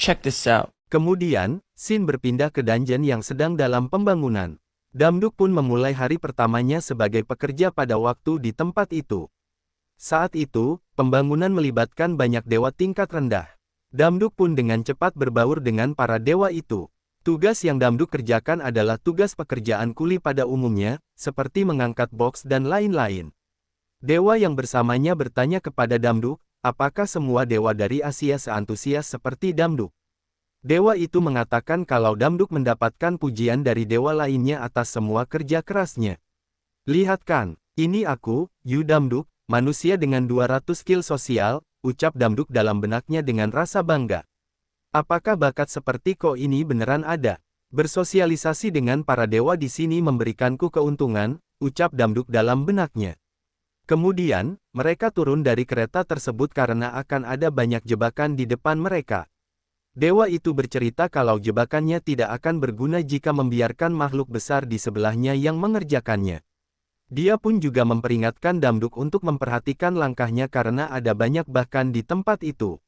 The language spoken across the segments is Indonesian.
Check this out. Kemudian, scene berpindah ke dungeon yang sedang dalam pembangunan. Damduk pun memulai hari pertamanya sebagai pekerja pada waktu di tempat itu. Saat itu, pembangunan melibatkan banyak dewa tingkat rendah. Damduk pun dengan cepat berbaur dengan para dewa itu. Tugas yang Damduk kerjakan adalah tugas pekerjaan kuli pada umumnya, seperti mengangkat box dan lain-lain. Dewa yang bersamanya bertanya kepada Damduk, apakah semua dewa dari Asia seantusias seperti Damduk? Dewa itu mengatakan kalau Damduk mendapatkan pujian dari dewa lainnya atas semua kerja kerasnya. Lihat kan, ini aku, Yu Damduk, manusia dengan 200 skill sosial, ucap Damduk dalam benaknya dengan rasa bangga. Apakah bakat seperti kau ini beneran ada? Bersosialisasi dengan para dewa di sini memberikanku keuntungan, ucap Damduk dalam benaknya. Kemudian, mereka turun dari kereta tersebut karena akan ada banyak jebakan di depan mereka. Dewa itu bercerita kalau jebakannya tidak akan berguna jika membiarkan makhluk besar di sebelahnya yang mengerjakannya. Dia pun juga memperingatkan Damduk untuk memperhatikan langkahnya karena ada banyak bahkan di tempat itu.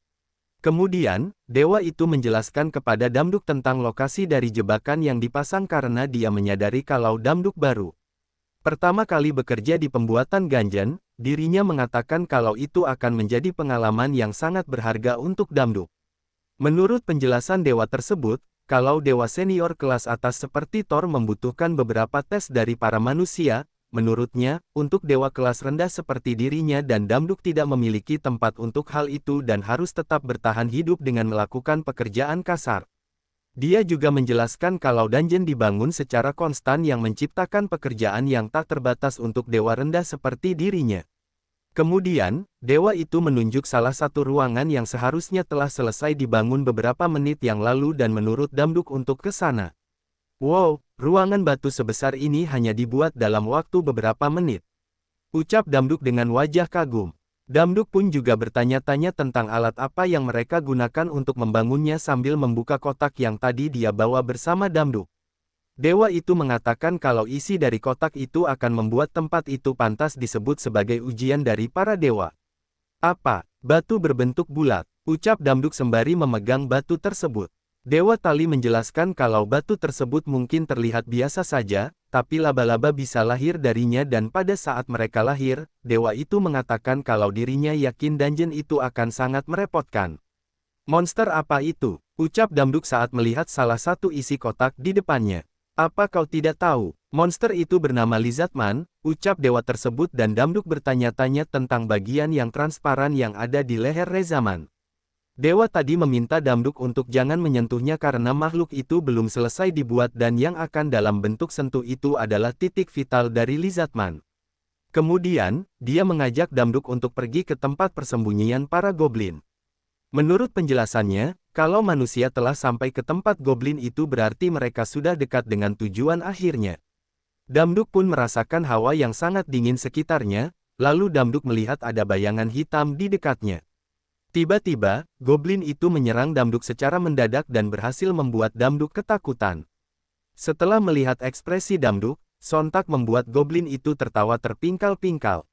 Kemudian, dewa itu menjelaskan kepada Damduk tentang lokasi dari jebakan yang dipasang karena dia menyadari kalau Damduk baru pertama kali bekerja di pembuatan Gungeon, dirinya mengatakan kalau itu akan menjadi pengalaman yang sangat berharga untuk Damduk. Menurut penjelasan dewa tersebut, kalau dewa senior kelas atas seperti Thor membutuhkan beberapa tes dari para manusia, menurutnya, untuk dewa kelas rendah seperti dirinya dan Damduk tidak memiliki tempat untuk hal itu dan harus tetap bertahan hidup dengan melakukan pekerjaan kasar. Dia juga menjelaskan kalau dungeon dibangun secara konstan yang menciptakan pekerjaan yang tak terbatas untuk dewa rendah seperti dirinya. Kemudian, dewa itu menunjuk salah satu ruangan yang seharusnya telah selesai dibangun beberapa menit yang lalu dan menurut Damduk untuk ke sana. Wow, ruangan batu sebesar ini hanya dibuat dalam waktu beberapa menit. Ucap Damduk dengan wajah kagum. Damduk pun juga bertanya-tanya tentang alat apa yang mereka gunakan untuk membangunnya sambil membuka kotak yang tadi dia bawa bersama Damduk. Dewa itu mengatakan kalau isi dari kotak itu akan membuat tempat itu pantas disebut sebagai ujian dari para dewa. Apa? Batu berbentuk bulat, ucap Damduk sembari memegang batu tersebut. Dewa Tali menjelaskan kalau batu tersebut mungkin terlihat biasa saja, tapi laba-laba bisa lahir darinya dan pada saat mereka lahir, dewa itu mengatakan kalau dirinya yakin dungeon itu akan sangat merepotkan. Monster apa itu? Ucap Damduk saat melihat salah satu isi kotak di depannya. Apa kau tidak tahu? Monster itu bernama Lizardman, ucap dewa tersebut dan Damduk bertanya-tanya tentang bagian yang transparan yang ada di leher Rezaman. Dewa tadi meminta Damduk untuk jangan menyentuhnya karena makhluk itu belum selesai dibuat dan yang akan dalam bentuk sentuh itu adalah titik vital dari Lizardman. Kemudian, dia mengajak Damduk untuk pergi ke tempat persembunyian para goblin. Menurut penjelasannya, kalau manusia telah sampai ke tempat goblin itu berarti mereka sudah dekat dengan tujuan akhirnya. Damduk pun merasakan hawa yang sangat dingin sekitarnya, lalu Damduk melihat ada bayangan hitam di dekatnya. Tiba-tiba, goblin itu menyerang Damduk secara mendadak dan berhasil membuat Damduk ketakutan. Setelah melihat ekspresi Damduk, sontak membuat goblin itu tertawa terpingkal-pingkal.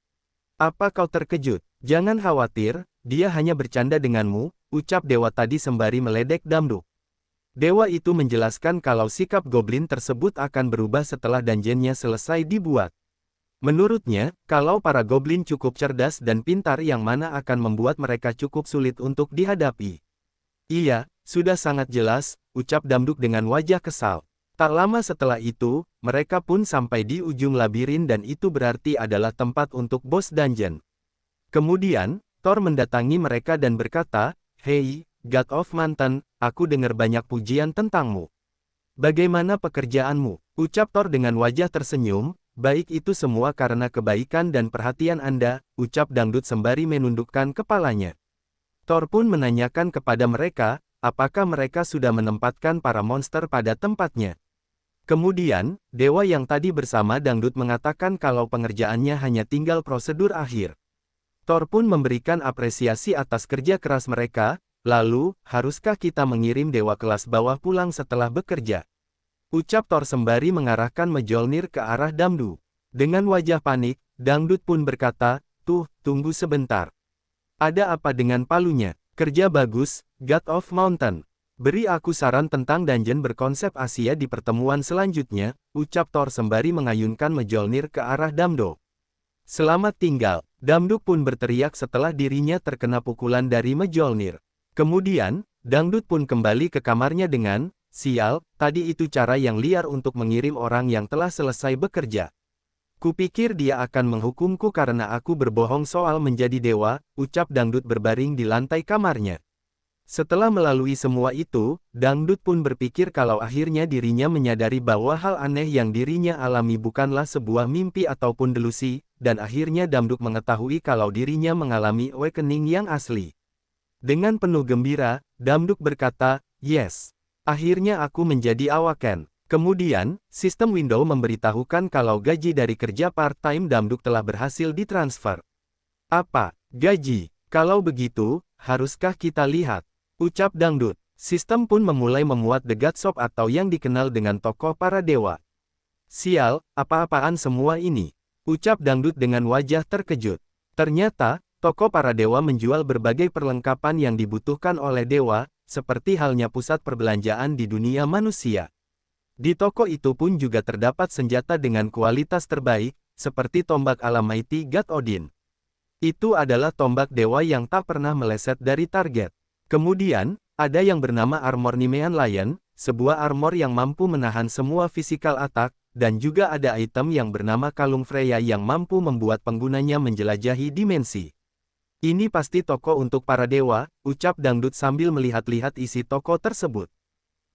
Apa kau terkejut? Jangan khawatir, dia hanya bercanda denganmu, ucap dewa tadi sembari meledek Damduk. Dewa itu menjelaskan kalau sikap goblin tersebut akan berubah setelah dungeonnya selesai dibuat. Menurutnya, kalau para goblin cukup cerdas dan pintar yang mana akan membuat mereka cukup sulit untuk dihadapi. Iya, sudah sangat jelas, ucap Damduk dengan wajah kesal. Tak lama setelah itu, mereka pun sampai di ujung labirin dan itu berarti adalah tempat untuk bos dungeon. Kemudian, Thor mendatangi mereka dan berkata, "Hei, God of Mountain, aku dengar banyak pujian tentangmu. Bagaimana pekerjaanmu?" Ucap Thor dengan wajah tersenyum, "Baik itu semua karena kebaikan dan perhatian Anda," ucap Damduk sembari menundukkan kepalanya. Thor pun menanyakan kepada mereka, apakah mereka sudah menempatkan para monster pada tempatnya. Kemudian, dewa yang tadi bersama Damduk mengatakan kalau pengerjaannya hanya tinggal prosedur akhir. Thor pun memberikan apresiasi atas kerja keras mereka, lalu, haruskah kita mengirim dewa kelas bawah pulang setelah bekerja? Ucap Thor sembari mengarahkan Mjolnir ke arah Damduk. Dengan wajah panik, Damduk pun berkata, tunggu sebentar. Ada apa dengan palunya? Kerja bagus, God of Mountain. Beri aku saran tentang dungeon berkonsep Asia di pertemuan selanjutnya, ucap Thor sembari mengayunkan Mjolnir ke arah Damduk. Selamat tinggal, Damduk pun berteriak setelah dirinya terkena pukulan dari Mjolnir. Kemudian, Dangdut pun kembali ke kamarnya dengan, sial, tadi itu cara yang liar untuk mengirim orang yang telah selesai bekerja. Kupikir dia akan menghukumku karena aku berbohong soal menjadi dewa, ucap Dangdut berbaring di lantai kamarnya. Setelah melalui semua itu, Dangdut pun berpikir kalau akhirnya dirinya menyadari bahwa hal aneh yang dirinya alami bukanlah sebuah mimpi ataupun delusi, dan akhirnya Damduk mengetahui kalau dirinya mengalami awakening yang asli. Dengan penuh gembira, Damduk berkata, yes. Akhirnya aku menjadi awaken. Kemudian, sistem Window memberitahukan kalau gaji dari kerja part-time Damduk telah berhasil ditransfer. Apa? Gaji? Kalau begitu, haruskah kita lihat? Ucap Dangdut. Sistem pun memulai memuat The God Shop atau yang dikenal dengan toko para dewa. Sial, apa-apaan semua ini? Ucap Dangdut dengan wajah terkejut. Ternyata, toko para dewa menjual berbagai perlengkapan yang dibutuhkan oleh dewa, seperti halnya pusat perbelanjaan di dunia manusia. Di toko itu pun juga terdapat senjata dengan kualitas terbaik, seperti tombak ala Mighty God Odin. Itu adalah tombak dewa yang tak pernah meleset dari target. Kemudian, ada yang bernama Armor Nemean Lion, sebuah armor yang mampu menahan semua physical attack, dan juga ada item yang bernama Kalung Freya yang mampu membuat penggunanya menjelajahi dimensi. Ini pasti toko untuk para dewa, ucap Dangdut sambil melihat-lihat isi toko tersebut.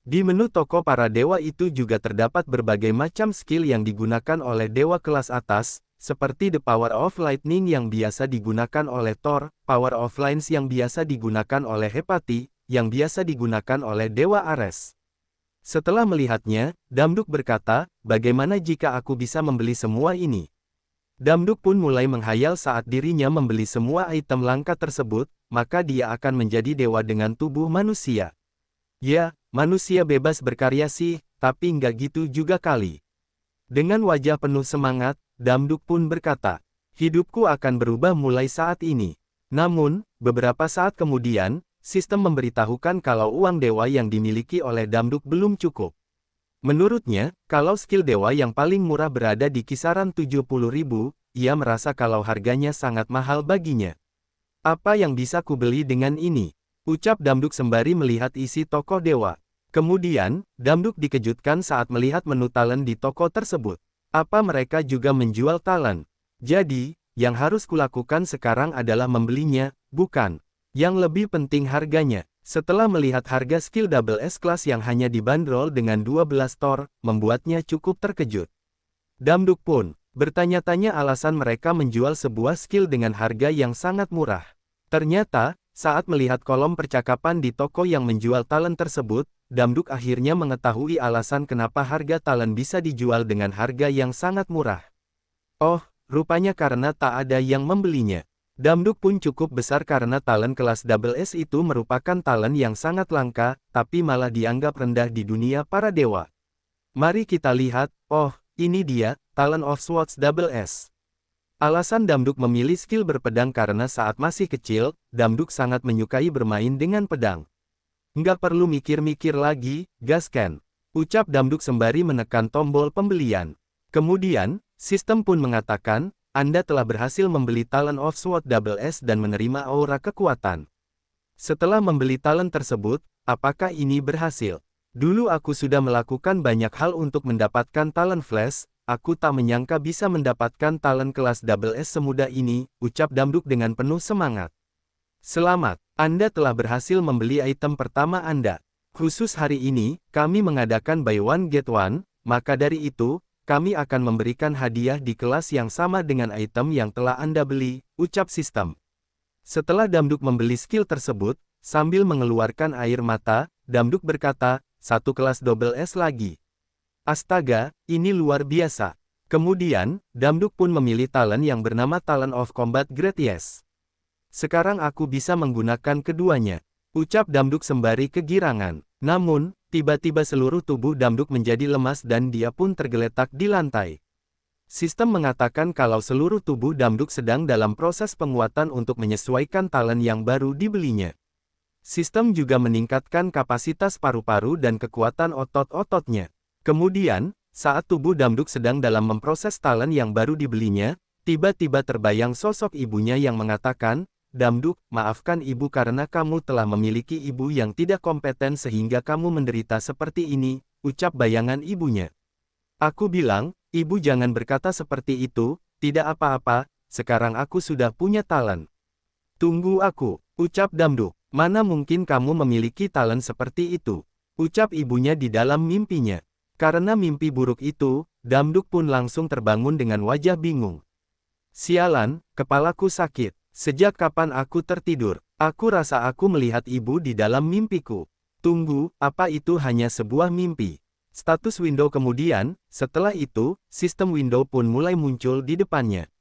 Di menu toko para dewa itu juga terdapat berbagai macam skill yang digunakan oleh dewa kelas atas, seperti The Power of Lightning yang biasa digunakan oleh Thor, Power of Lines yang biasa digunakan oleh Hepati, yang biasa digunakan oleh Dewa Ares. Setelah melihatnya, Damduk berkata, bagaimana jika aku bisa membeli semua ini? Damduk pun mulai menghayal saat dirinya membeli semua item langka tersebut, maka dia akan menjadi dewa dengan tubuh manusia. Ya, manusia bebas berkarya sih, tapi nggak gitu juga kali. Dengan wajah penuh semangat, Damduk pun berkata, hidupku akan berubah mulai saat ini. Namun, beberapa saat kemudian, sistem memberitahukan kalau uang dewa yang dimiliki oleh Damduk belum cukup. Menurutnya, kalau skill dewa yang paling murah berada di kisaran 70.000, ia merasa kalau harganya sangat mahal baginya. Apa yang bisa kubeli dengan ini? Ucap Damduk sembari melihat isi toko dewa. Kemudian, Damduk dikejutkan saat melihat menu talent di toko tersebut. Apa mereka juga menjual talent? Jadi, yang harus kulakukan sekarang adalah membelinya, bukan? Yang lebih penting harganya. Setelah melihat harga skill double S class yang hanya dibanderol dengan 12 Thor, membuatnya cukup terkejut. Damduk pun bertanya-tanya alasan mereka menjual sebuah skill dengan harga yang sangat murah. Ternyata, saat melihat kolom percakapan di toko yang menjual talent tersebut, Damduk akhirnya mengetahui alasan kenapa harga talent bisa dijual dengan harga yang sangat murah. Oh, rupanya karena tak ada yang membelinya. Damduk pun cukup besar karena talent kelas double S itu merupakan talent yang sangat langka, tapi malah dianggap rendah di dunia para dewa. Mari kita lihat, oh, ini dia, talent of Swords double S. Alasan Damduk memilih skill berpedang karena saat masih kecil, Damduk sangat menyukai bermain dengan pedang. Nggak perlu mikir-mikir lagi, gaskan. Ucap Damduk sembari menekan tombol pembelian. Kemudian, sistem pun mengatakan, Anda telah berhasil membeli talent of Sword double S dan menerima aura kekuatan. Setelah membeli talent tersebut, apakah ini berhasil? Dulu aku sudah melakukan banyak hal untuk mendapatkan talent flash, aku tak menyangka bisa mendapatkan talent kelas double S semudah ini, ucap Damduk dengan penuh semangat. Selamat, Anda telah berhasil membeli item pertama Anda. Khusus hari ini, kami mengadakan buy one get one, maka dari itu, kami akan memberikan hadiah di kelas yang sama dengan item yang telah Anda beli, ucap sistem. Setelah Damduk membeli skill tersebut, sambil mengeluarkan air mata, Damduk berkata, satu kelas double S lagi. Astaga, ini luar biasa. Kemudian, Damduk pun memilih talent yang bernama Talent of Combat Great Yes. Sekarang aku bisa menggunakan keduanya, ucap Damduk sembari kegirangan. Namun, tiba-tiba seluruh tubuh Damduk menjadi lemas dan dia pun tergeletak di lantai. Sistem mengatakan kalau seluruh tubuh Damduk sedang dalam proses penguatan untuk menyesuaikan talent yang baru dibelinya. Sistem juga meningkatkan kapasitas paru-paru dan kekuatan otot-ototnya. Kemudian, saat tubuh Damduk sedang dalam memproses talent yang baru dibelinya, tiba-tiba terbayang sosok ibunya yang mengatakan, "Damduk, maafkan ibu karena kamu telah memiliki ibu yang tidak kompeten sehingga kamu menderita seperti ini," ucap bayangan ibunya. Aku bilang, "Ibu jangan berkata seperti itu, tidak apa-apa, sekarang aku sudah punya talent." "Tunggu aku," ucap Damduk. "Mana mungkin kamu memiliki talent seperti itu?" ucap ibunya di dalam mimpinya. Karena mimpi buruk itu, Damduk pun langsung terbangun dengan wajah bingung. "Sialan, kepalaku sakit. Sejak kapan aku tertidur? Aku rasa aku melihat ibu di dalam mimpiku. Tunggu, apa itu hanya sebuah mimpi?" Status window kemudian, setelah itu, sistem window pun mulai muncul di depannya.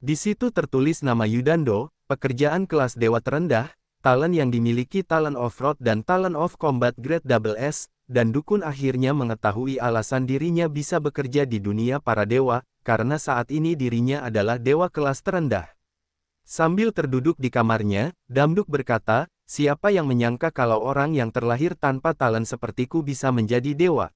Di situ tertulis nama Yudando, pekerjaan kelas dewa terendah, talent yang dimiliki talent of road dan talent of combat grade SS, dan dukun akhirnya mengetahui alasan dirinya bisa bekerja di dunia para dewa, karena saat ini dirinya adalah dewa kelas terendah. Sambil terduduk di kamarnya, Damduk berkata, "Siapa yang menyangka kalau orang yang terlahir tanpa talent sepertiku bisa menjadi dewa?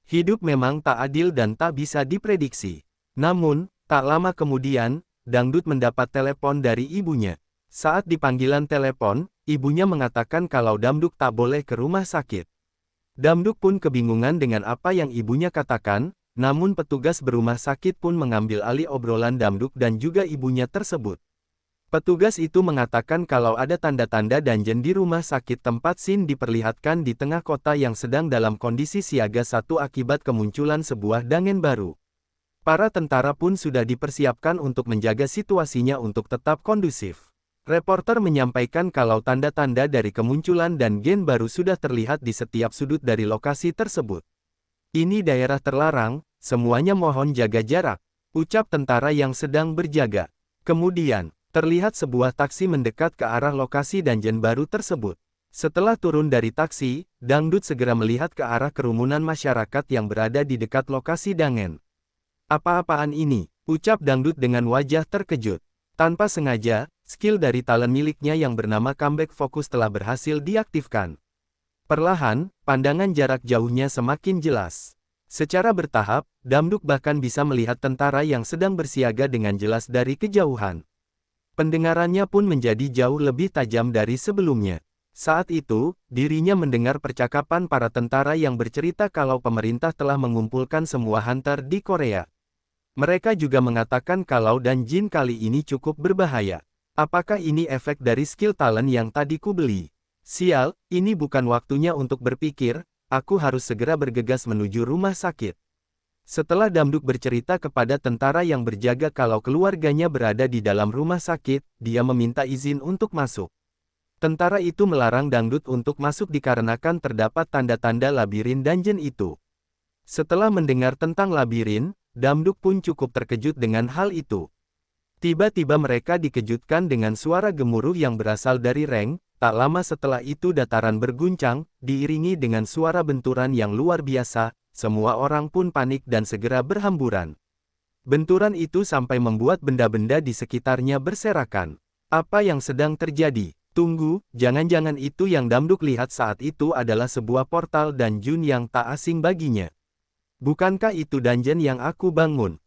Hidup memang tak adil dan tak bisa diprediksi." Namun, tak lama kemudian, Dangdut mendapat telepon dari ibunya. Saat di panggilan telepon, ibunya mengatakan kalau Damduk tak boleh ke rumah sakit. Damduk pun kebingungan dengan apa yang ibunya katakan, namun petugas berumah sakit pun mengambil alih obrolan Damduk dan juga ibunya tersebut. Petugas itu mengatakan kalau ada tanda-tanda dungeon di rumah sakit tempat Sin diperlihatkan di tengah kota yang sedang dalam kondisi siaga satu akibat kemunculan sebuah dangen baru. Para tentara pun sudah dipersiapkan untuk menjaga situasinya untuk tetap kondusif. Reporter menyampaikan kalau tanda-tanda dari kemunculan dan gen baru sudah terlihat di setiap sudut dari lokasi tersebut. "Ini daerah terlarang, semuanya mohon jaga jarak," ucap tentara yang sedang berjaga. Kemudian, terlihat sebuah taksi mendekat ke arah lokasi dungeon baru tersebut. Setelah turun dari taksi, Dangdut segera melihat ke arah kerumunan masyarakat yang berada di dekat lokasi dangen. "Apa-apaan ini?" ucap Dangdut dengan wajah terkejut. Tanpa sengaja, skill dari talent miliknya yang bernama Comeback Focus telah berhasil diaktifkan. Perlahan, pandangan jarak jauhnya semakin jelas. Secara bertahap, Damduk bahkan bisa melihat tentara yang sedang bersiaga dengan jelas dari kejauhan. Pendengarannya pun menjadi jauh lebih tajam dari sebelumnya. Saat itu, dirinya mendengar percakapan para tentara yang bercerita kalau pemerintah telah mengumpulkan semua hunter di Korea. Mereka juga mengatakan kalau dungeon kali ini cukup berbahaya. Apakah ini efek dari skill talent yang tadi ku beli? Sial, ini bukan waktunya untuk berpikir, aku harus segera bergegas menuju rumah sakit. Setelah Damduk bercerita kepada tentara yang berjaga kalau keluarganya berada di dalam rumah sakit, dia meminta izin untuk masuk. Tentara itu melarang Dangdut untuk masuk dikarenakan terdapat tanda-tanda labirin dungeon itu. Setelah mendengar tentang labirin, Damduk pun cukup terkejut dengan hal itu. Tiba-tiba mereka dikejutkan dengan suara gemuruh yang berasal dari Reng. Tak lama setelah itu dataran berguncang, diiringi dengan suara benturan yang luar biasa, semua orang pun panik dan segera berhamburan. Benturan itu sampai membuat benda-benda di sekitarnya berserakan. Apa yang sedang terjadi? Tunggu, jangan-jangan itu yang Damduk lihat saat itu adalah sebuah portal dungeon yang tak asing baginya. Bukankah itu dungeon yang aku bangun?